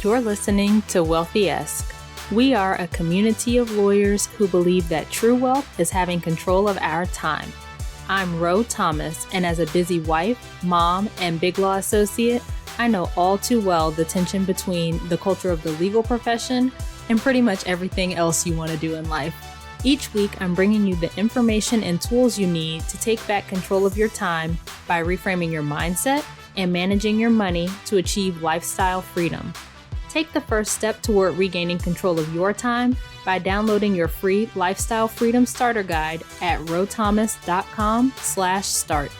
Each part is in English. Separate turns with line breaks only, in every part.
You're listening to Wealthy-esque. We are a community of lawyers who believe that true wealth is having control of our time. I'm Ro Thomas, and as a busy wife, mom, and big law associate, I know all too well the tension between the culture of the legal profession and pretty much everything else you want to do in life. Each week, I'm bringing you the information and tools you need to take back control of your time by reframing your mindset and managing your money to achieve lifestyle freedom. Take the first step toward regaining control of your time by downloading your free Lifestyle Freedom Starter Guide at rothomas.com/start.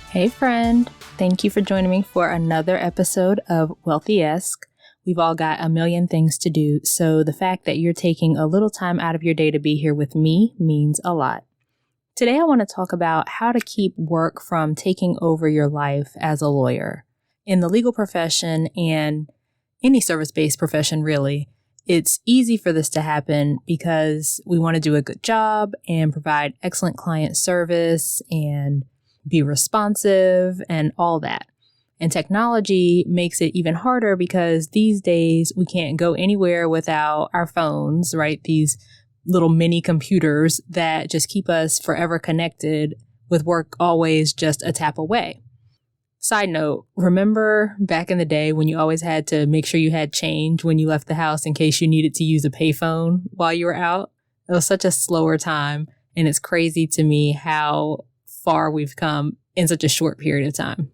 Hey friend, thank you for joining me for another episode of Wealthy-esque. We've all got a million things to do, so the fact that you're taking a little time out of your day to be here with me means a lot. Today, I want to talk about how to keep work from taking over your life as a lawyer. In the legal profession and any service-based profession, really, it's easy for this to happen because we want to do a good job and provide excellent client service and be responsive and all that. And technology makes it even harder because these days we can't go anywhere without our phones, right? These little mini computers that just keep us forever connected with work always just a tap away. Side note, remember back in the day when you always had to make sure you had change when you left the house in case you needed to use a payphone while you were out? It was such a slower time, and it's crazy to me how far we've come in such a short period of time.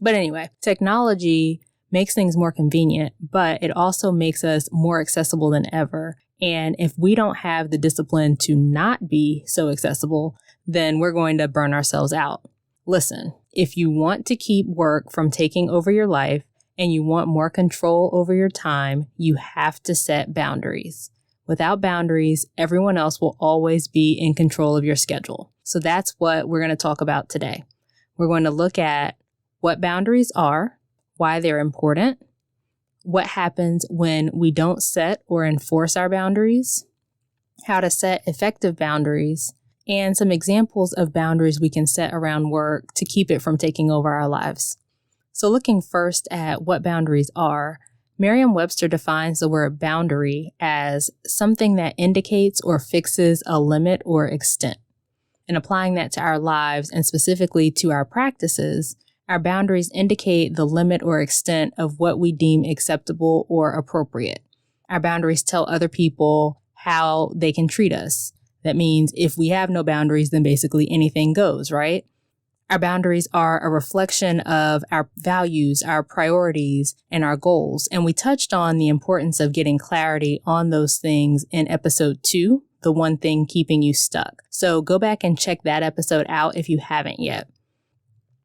But anyway, technology makes things more convenient, but it also makes us more accessible than ever. And if we don't have the discipline to not be so accessible, then we're going to burn ourselves out. Listen, if you want to keep work from taking over your life and you want more control over your time, you have to set boundaries. Without boundaries, everyone else will always be in control of your schedule. So that's what we're going to talk about today. We're going to look at what boundaries are, why they're important, what happens when we don't set or enforce our boundaries, how to set effective boundaries, and some examples of boundaries we can set around work to keep it from taking over our lives. So looking first at what boundaries are, Merriam-Webster defines the word boundary as something that indicates or fixes a limit or extent. And applying that to our lives and specifically to our practices, our boundaries indicate the limit or extent of what we deem acceptable or appropriate. Our boundaries tell other people how they can treat us. That means if we have no boundaries, then basically anything goes, right? Our boundaries are a reflection of our values, our priorities, and our goals. And we touched on the importance of getting clarity on those things in episode 2, the one thing keeping you stuck. So go back and check that episode out if you haven't yet.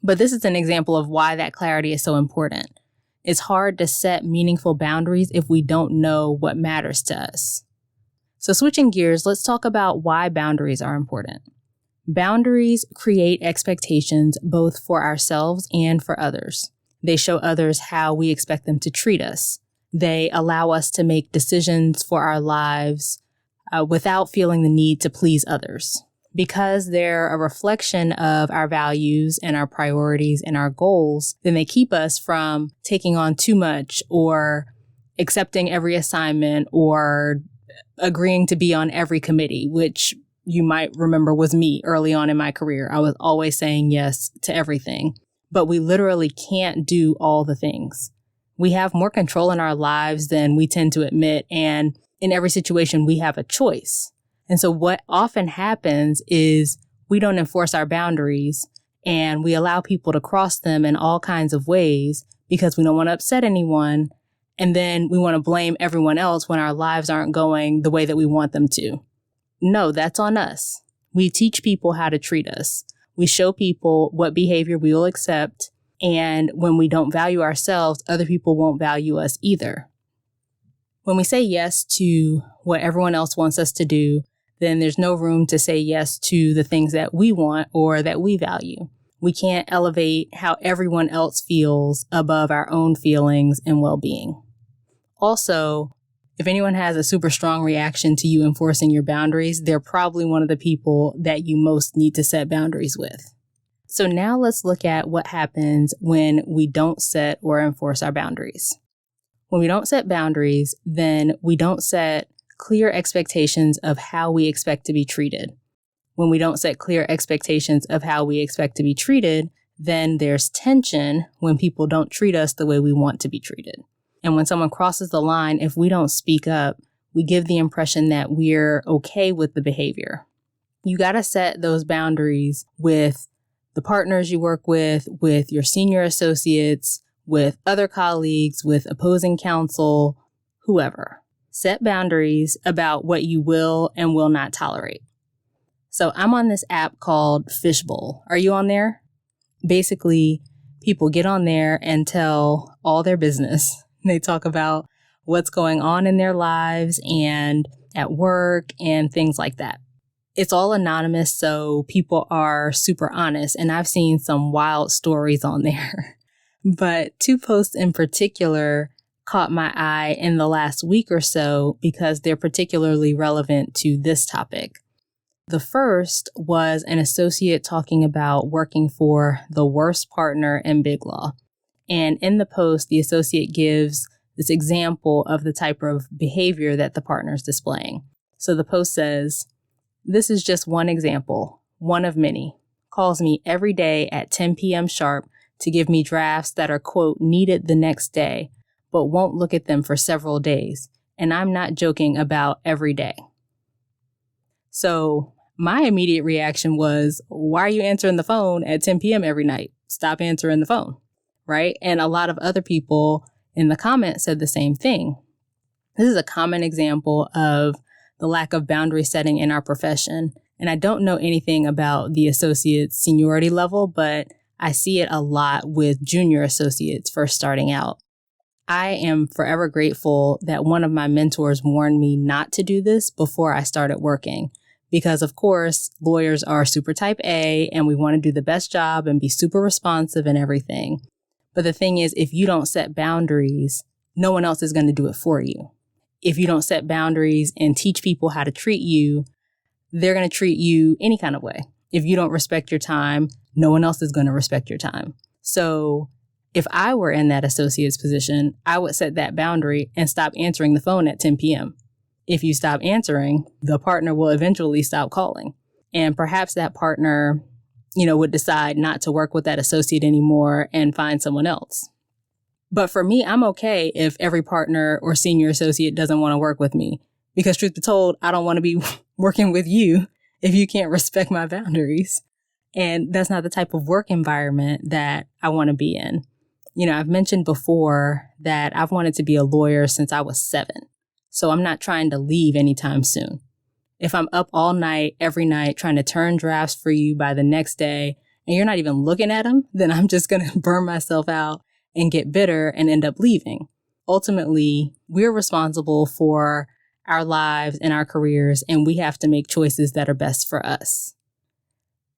But this is an example of why that clarity is so important. It's hard to set meaningful boundaries if we don't know what matters to us. So switching gears, let's talk about why boundaries are important. Boundaries create expectations both for ourselves and for others. They show others how we expect them to treat us. They allow us to make decisions for our lives without feeling the need to please others. Because they're a reflection of our values and our priorities and our goals, then they keep us from taking on too much or accepting every assignment or agreeing to be on every committee, which you might remember was me early on in my career. I was always saying yes to everything, but we literally can't do all the things. We have more control in our lives than we tend to admit, and in every situation, we have a choice. And so what often happens is we don't enforce our boundaries and we allow people to cross them in all kinds of ways because we don't want to upset anyone. And then we want to blame everyone else when our lives aren't going the way that we want them to. No, that's on us. We teach people how to treat us. We show people what behavior we will accept. And when we don't value ourselves, other people won't value us either. When we say yes to what everyone else wants us to do, then there's no room to say yes to the things that we want or that we value. We can't elevate how everyone else feels above our own feelings and well-being. Also, if anyone has a super strong reaction to you enforcing your boundaries, they're probably one of the people that you most need to set boundaries with. So now let's look at what happens when we don't set or enforce our boundaries. When we don't set boundaries, then we don't set clear expectations of how we expect to be treated. When we don't set clear expectations of how we expect to be treated, then there's tension when people don't treat us the way we want to be treated. And when someone crosses the line, if we don't speak up, we give the impression that we're okay with the behavior. You got to set those boundaries with the partners you work with your senior associates, with other colleagues, with opposing counsel, whoever. Set boundaries about what you will and will not tolerate. So I'm on this app called Fishbowl. Are you on there? Basically, people get on there and tell all their business. They talk about what's going on in their lives and at work and things like that. It's all anonymous, so people are super honest, and I've seen some wild stories on there. But 2 posts in particular caught my eye in the last week or so because they're particularly relevant to this topic. The first was an associate talking about working for the worst partner in Big Law. And in the post, the associate gives this example of the type of behavior that the partner is displaying. So the post says, "This is just one example, one of many. Calls me every day at 10 p.m. sharp to give me drafts that are, quote, needed the next day, but won't look at them for several days. And I'm not joking about every day." So my immediate reaction was, why are you answering the phone at 10 p.m. every night? Stop answering the phone, right? And a lot of other people in the comments said the same thing. This is a common example of the lack of boundary setting in our profession. And I don't know anything about the associate's seniority level, but I see it a lot with junior associates first starting out. I am forever grateful that one of my mentors warned me not to do this before I started working. Because, of course, lawyers are super type A and we want to do the best job and be super responsive and everything. But the thing is, if you don't set boundaries, no one else is going to do it for you. If you don't set boundaries and teach people how to treat you, they're going to treat you any kind of way. If you don't respect your time, no one else is going to respect your time. So if I were in that associate's position, I would set that boundary and stop answering the phone at 10 p.m. If you stop answering, the partner will eventually stop calling. And perhaps that partner, would decide not to work with that associate anymore and find someone else. But for me, I'm okay if every partner or senior associate doesn't want to work with me. Because truth be told, I don't want to be working with you if you can't respect my boundaries. And that's not the type of work environment that I want to be in. I've mentioned before that I've wanted to be a lawyer since I was 7. So I'm not trying to leave anytime soon. If I'm up all night, every night, trying to turn drafts for you by the next day, and you're not even looking at them, then I'm just going to burn myself out and get bitter and end up leaving. Ultimately, we're responsible for our lives and our careers, and we have to make choices that are best for us.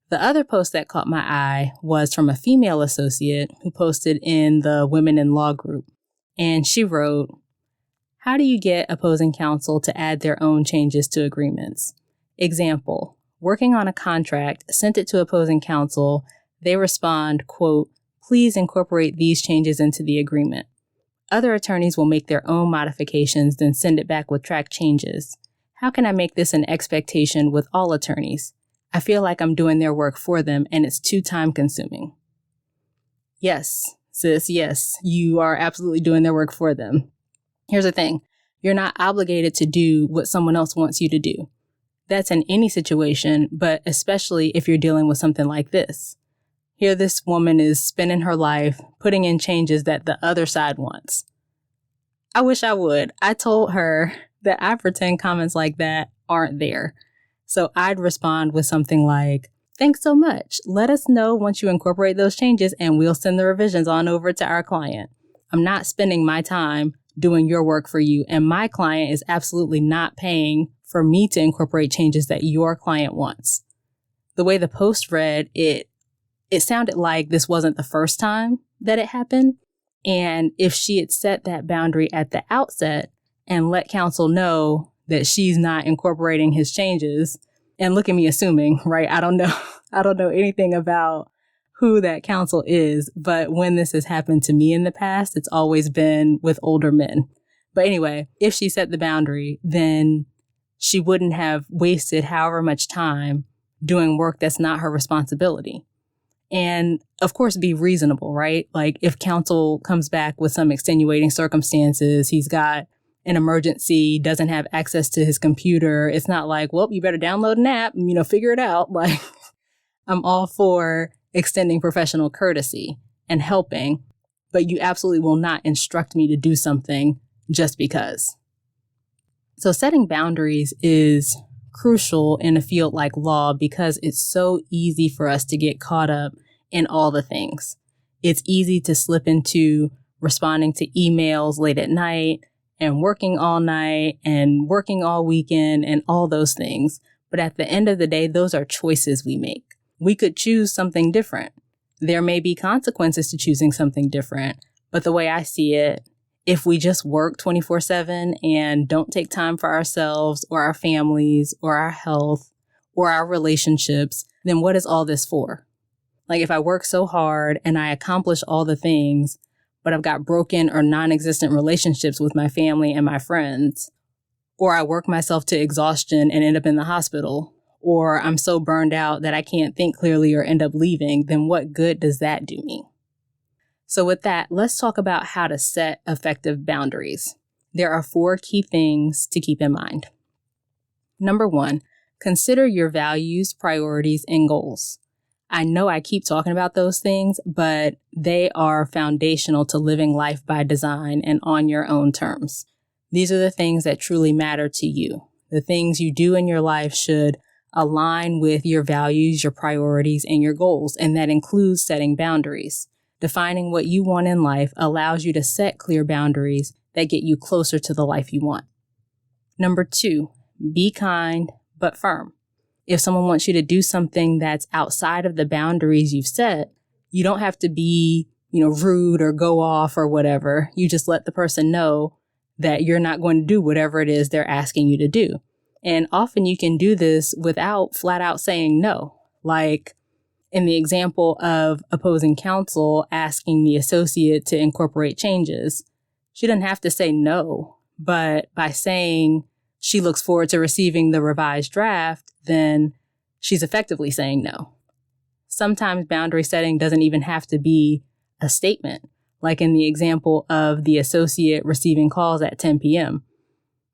The other post that caught my eye was from a female associate who posted in the Women in Law group. And she wrote, "How do you get opposing counsel to add their own changes to agreements? Example, working on a contract, sent it to opposing counsel. They respond, quote, please incorporate these changes into the agreement. Other attorneys will make their own modifications, then send it back with track changes. How can I make this an expectation with all attorneys? I feel like I'm doing their work for them and it's too time consuming." Yes, sis, yes, you are absolutely doing their work for them. Here's the thing. You're not obligated to do what someone else wants you to do. That's in any situation, but especially if you're dealing with something like this. Here, this woman is spending her life putting in changes that the other side wants. I wish I would. I told her that I pretend comments like that aren't there. So I'd respond with something like, "Thanks so much. Let us know once you incorporate those changes and we'll send the revisions on over to our client. I'm not spending my time doing your work for you, and my client is absolutely not paying for me to incorporate changes that your client wants." The way the post read, it sounded like this wasn't the first time that it happened. And if she had set that boundary at the outset and let counsel know that she's not incorporating his changes, and look at me assuming, right? I don't know anything about who that counsel is, but when this has happened to me in the past, it's always been with older men. But anyway, if she set the boundary, then she wouldn't have wasted however much time doing work that's not her responsibility. And of course, be reasonable, right? Like if counsel comes back with some extenuating circumstances, he's got an emergency, doesn't have access to his computer. It's not like, well, you better download an app and, figure it out. Like I'm all for extending professional courtesy and helping, but you absolutely will not instruct me to do something just because. So setting boundaries is crucial in a field like law because it's so easy for us to get caught up in all the things. It's easy to slip into responding to emails late at night and working all night and working all weekend and all those things. But at the end of the day, those are choices we make. We could choose something different. There may be consequences to choosing something different, but the way I see it, if we just work 24/7 and don't take time for ourselves or our families or our health or our relationships, then what is all this for? Like if I work so hard and I accomplish all the things, but I've got broken or non-existent relationships with my family and my friends, or I work myself to exhaustion and end up in the hospital, or I'm so burned out that I can't think clearly or end up leaving, then what good does that do me? So with that, let's talk about how to set effective boundaries. There are 4 key things to keep in mind. Number 1, consider your values, priorities, and goals. I know I keep talking about those things, but they are foundational to living life by design and on your own terms. These are the things that truly matter to you. The things you do in your life should align with your values, your priorities, and your goals, and that includes setting boundaries. Defining what you want in life allows you to set clear boundaries that get you closer to the life you want. Number 2, be kind but firm. If someone wants you to do something that's outside of the boundaries you've set, you don't have to be, rude or go off or whatever. You just let the person know that you're not going to do whatever it is they're asking you to do. And often you can do this without flat out saying no. Like in the example of opposing counsel asking the associate to incorporate changes, she doesn't have to say no, but by saying she looks forward to receiving the revised draft, then she's effectively saying no. Sometimes boundary setting doesn't even have to be a statement, like in the example of the associate receiving calls at 10 p.m.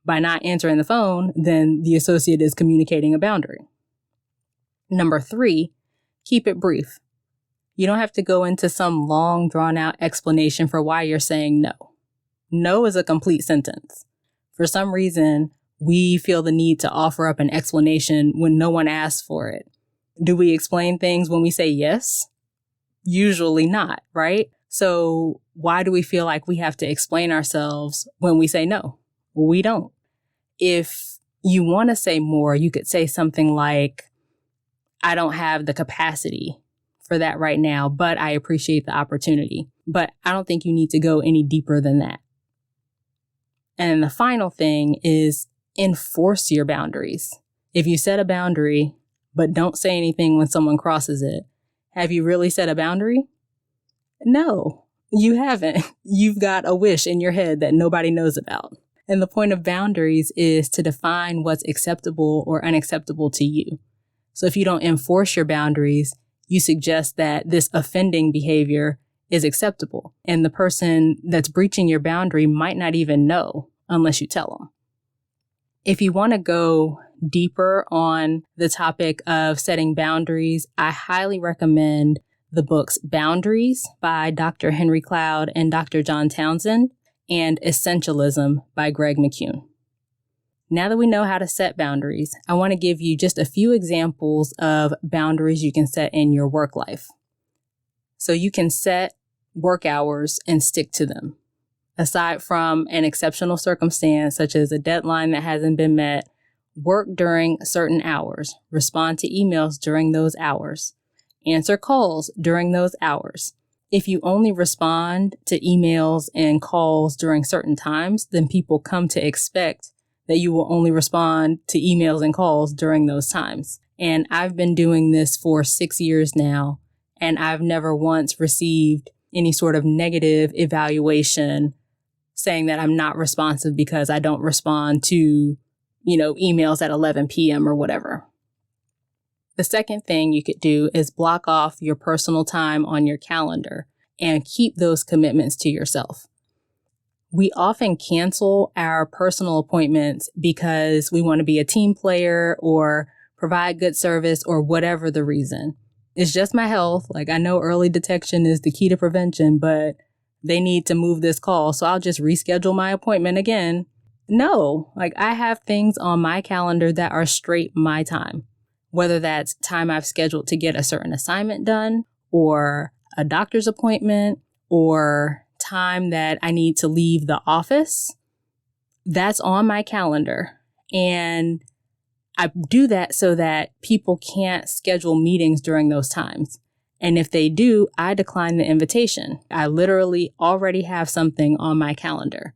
By not answering the phone, then the associate is communicating a boundary. Number 3, keep it brief. You don't have to go into some long, drawn-out explanation for why you're saying no. No is a complete sentence. For some reason, we feel the need to offer up an explanation when no one asks for it. Do we explain things when we say yes? Usually not, right? So why do we feel like we have to explain ourselves when we say no? Well, we don't. If you want to say more, you could say something like, I don't have the capacity for that right now, but I appreciate the opportunity. But I don't think you need to go any deeper than that. And the final thing is enforce your boundaries. If you set a boundary, but don't say anything when someone crosses it, have you really set a boundary? No, you haven't. You've got a wish in your head that nobody knows about. And the point of boundaries is to define what's acceptable or unacceptable to you. So if you don't enforce your boundaries, you suggest that this offending behavior is acceptable. And the person that's breaching your boundary might not even know unless you tell them. If you want to go deeper on the topic of setting boundaries, I highly recommend the books Boundaries by Dr. Henry Cloud and Dr. John Townsend and Essentialism by Greg McKeown. Now that we know how to set boundaries, I want to give you just a few examples of boundaries you can set in your work life. So you can set work hours and stick to them. Aside from an exceptional circumstance, such as a deadline that hasn't been met, work during certain hours, respond to emails during those hours, answer calls during those hours. If you only respond to emails and calls during certain times, then people come to expect that you will only respond to emails and calls during those times. And I've been doing this for 6 years now, And I've never once received any sort of negative evaluation saying that I'm not responsive because I don't respond to, emails at 11 p.m. or whatever. The second thing you could do is block off your personal time on your calendar and keep those commitments to yourself. We often cancel our personal appointments because we want to be a team player or provide good service or whatever the reason. It's just my health. I know early detection is the key to prevention, but they need to move this call, so I'll just reschedule my appointment again. No, I have things on my calendar that are straight my time, whether that's time I've scheduled to get a certain assignment done or a doctor's appointment or time that I need to leave the office. That's on my calendar. And I do that so that people can't schedule meetings during those times. And if they do, I decline the invitation. I literally already have something on my calendar.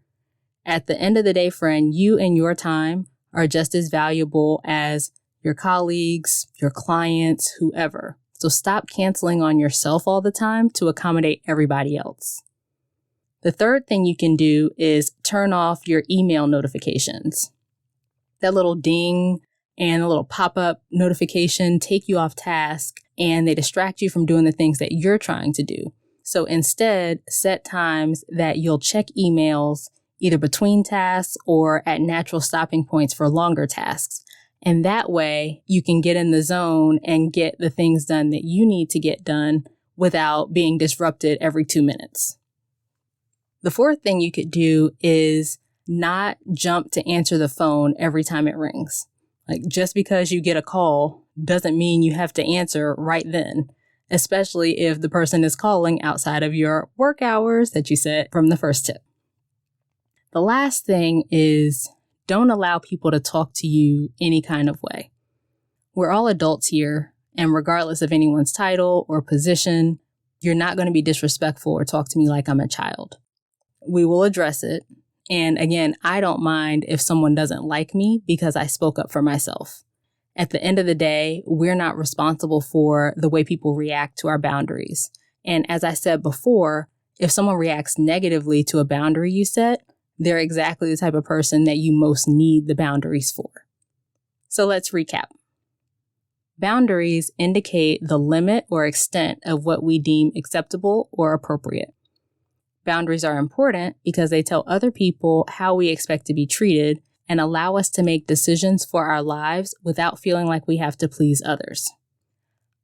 At the end of the day, friend, you and your time are just as valuable as your colleagues, your clients, whoever. So stop canceling on yourself all the time to accommodate everybody else. The third thing you can do is turn off your email notifications. That little ding and a little pop-up notification take you off task and they distract you from doing the things that you're trying to do. So instead, set times that you'll check emails either between tasks or at natural stopping points for longer tasks. And that way you can get in the zone and get the things done that you need to get done without being disrupted every 2 minutes. The fourth thing you could do is not jump to answer the phone every time it rings. Just because you get a call doesn't mean you have to answer right then, especially if the person is calling outside of your work hours that you set from the first tip. The last thing is don't allow people to talk to you any kind of way. We're all adults here, and regardless of anyone's title or position, you're not going to be disrespectful or talk to me like I'm a child. We will address it. And again, I don't mind if someone doesn't like me because I spoke up for myself. At the end of the day, we're not responsible for the way people react to our boundaries. And as I said before, if someone reacts negatively to a boundary you set, they're exactly the type of person that you most need the boundaries for. So let's recap. Boundaries indicate the limit or extent of what we deem acceptable or appropriate. Boundaries are important because they tell other people how we expect to be treated and allow us to make decisions for our lives without feeling like we have to please others.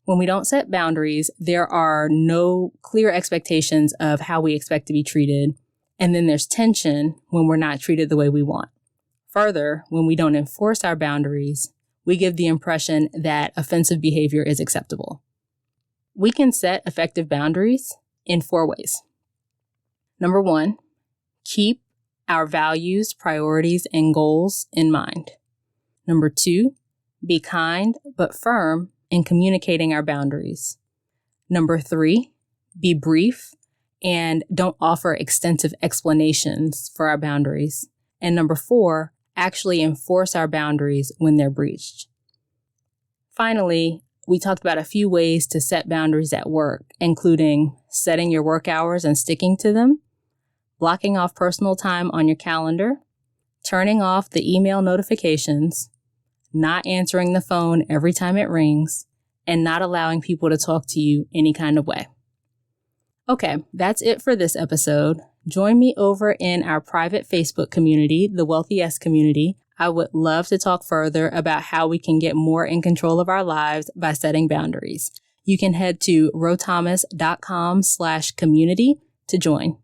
When we don't set boundaries, there are no clear expectations of how we expect to be treated, and then there's tension when we're not treated the way we want. Further, when we don't enforce our boundaries, we give the impression that offensive behavior is acceptable. We can set effective boundaries in 4 ways. Number 1, keep our values, priorities, and goals in mind. Number 2, be kind but firm in communicating our boundaries. Number 3, be brief and don't offer extensive explanations for our boundaries. And number 4, actually enforce our boundaries when they're breached. Finally, we talked about a few ways to set boundaries at work, including setting your work hours and sticking to them, blocking off personal time on your calendar, turning off the email notifications, not answering the phone every time it rings, and not allowing people to talk to you any kind of way. Okay, that's it for this episode. Join me over in our private Facebook community, the Wealthy Yes community. I would love to talk further about how we can get more in control of our lives by setting boundaries. You can head to rothomas.com/community to join.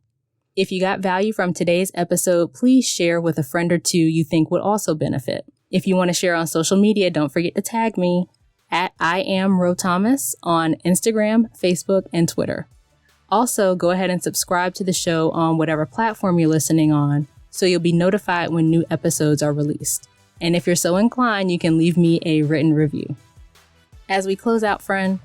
If you got value from today's episode, please share with a friend or two you think would also benefit. If you want to share on social media, don't forget to tag me at IamRoThomas on Instagram, Facebook, and Twitter. Also, go ahead and subscribe to the show on whatever platform you're listening on so you'll be notified when new episodes are released. And if you're so inclined, you can leave me a written review. As we close out, friend,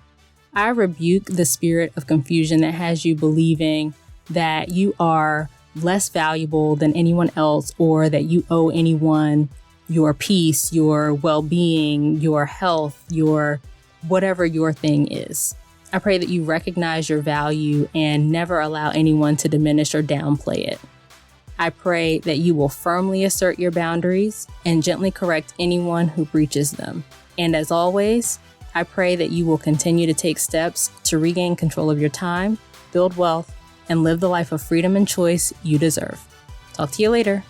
I rebuke the spirit of confusion that has you believing that you are less valuable than anyone else or that you owe anyone your peace, your well-being, your health, your whatever your thing is. I pray that you recognize your value and never allow anyone to diminish or downplay it. I pray that you will firmly assert your boundaries and gently correct anyone who breaches them. And as always, I pray that you will continue to take steps to regain control of your time, build wealth, and live the life of freedom and choice you deserve. Talk to you later.